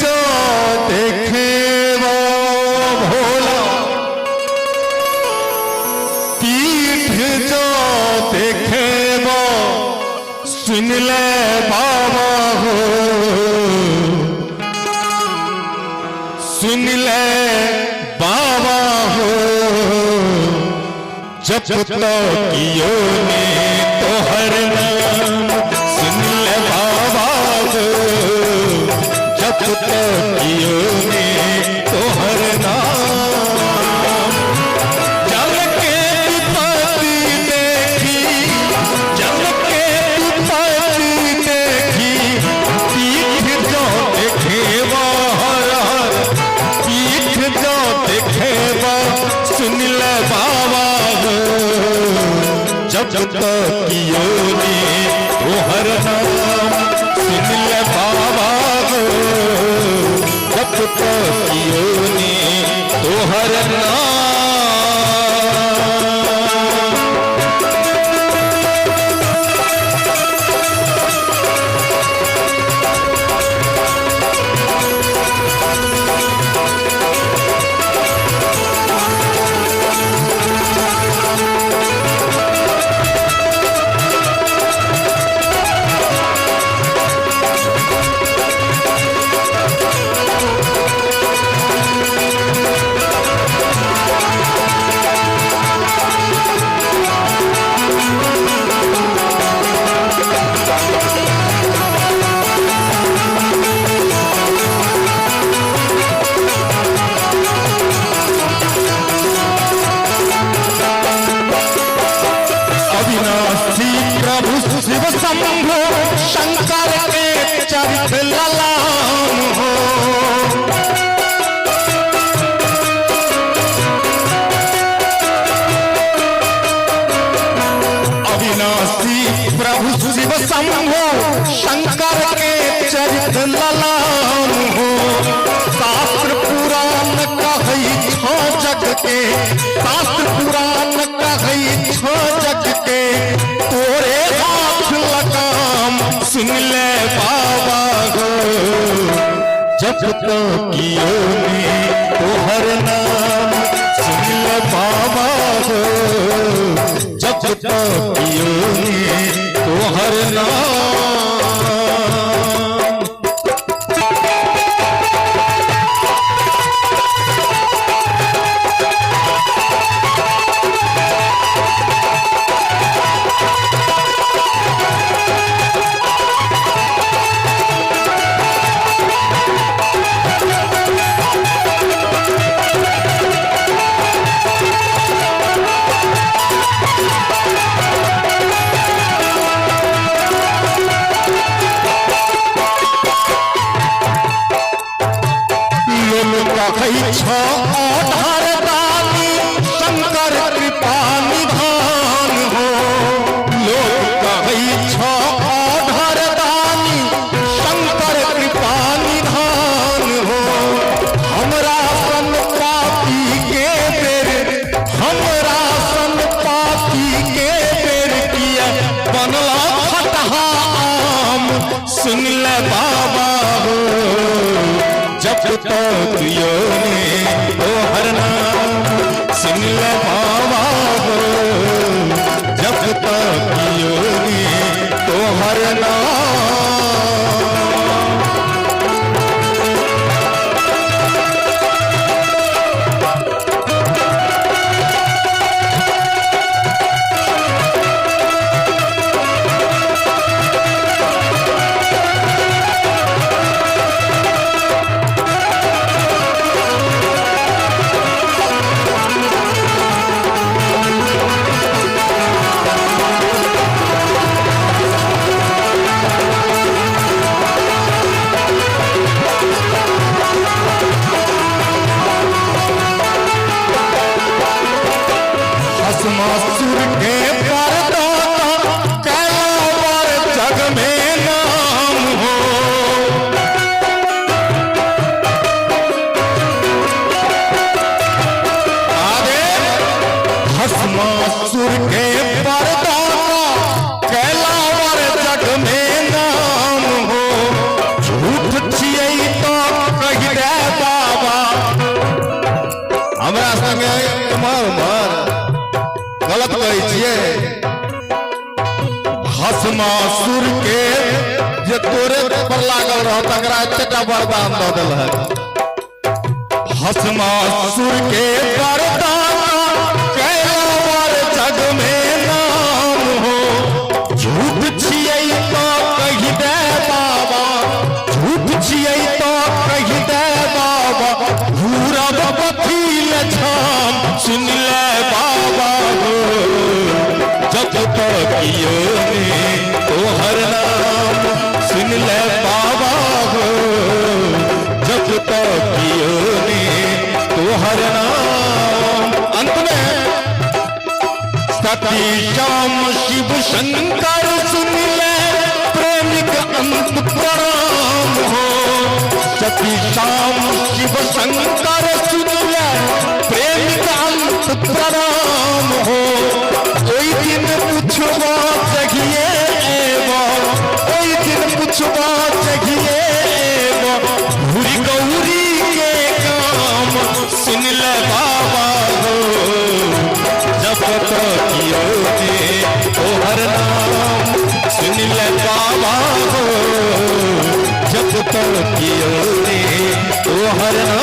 जो देखे वो भोला, पीठ जो देखे वो सुन ले बाबा हो, सुन ले बाबा हो। जब तो कियो ने तो हर नाम सुन ले बाबा हो, जब तो कियो ने तो हर नाम। जल के विपत्ति देखी, जल के विपत्ति देखी, पीठ जो देखे वो हर हर, पीठ जो देखे वो सुन ले बाबा हो। जब तो कियो ने तो हर नाम सुन ले बाबा हो, जब तो कियो ने तो हर नाम। शिव शंभो शंकर के चरित ललाम हो, अविनाशी प्रभु शिव शंभो शंकर के चरित ललाम हो। शास्त्र पुराण कहै छो जग के, शास्त्र पुराण कहै छो जग के, तोरे सुन ले बाबा हो। जब तो कियो ने तो हर नाम सुन ले बाबा हो, जब तो कियो ने तो हर नाम। शंकर कृपा निधान हो, लोग कहै छो अधरदानी शंकर कृपा निधान हो। हमरा सन पापी के बेर, हमरा सन पापी के बेर किया बनला फटहा आम सुन ले बाबा हो। जब तो कियो ने तो हर नाम सुन ले बाबा हो, जब तो कियो ने तो हर नाम। भस्मासुर के जे तोरे पर लागल रह तकरा एतेटा वरदान दऽ देल है। भस्मासुर के वरदान कैलावर जग में नाम हो। झूठ छियै तो कहि दे बाबा, झूठ छियै तो कहि दे बाबा, घूरब बथिल छाम सुन ले बाबा हो। जब तक योनि तोहर नाम सुन ले बाबा हो, जब तक योनि तोहर नाम। अंत में सती श्याम शिव शंकर सुन ले प्रेमिक अंत प्रणाम हो। सती श्याम शिव शंकर सुन ले प्रेमिक अंत प्रणाम हो। ओई दिन पूछबा चाहिए एबा, ओई दिन पूछबा चाहिए एबा, भूरी गौरी के काम सुन ले बाबा हो। जब तक योनि तोहर नाम सुन ले बाबा हो, जब तक योनि तोहर नाम।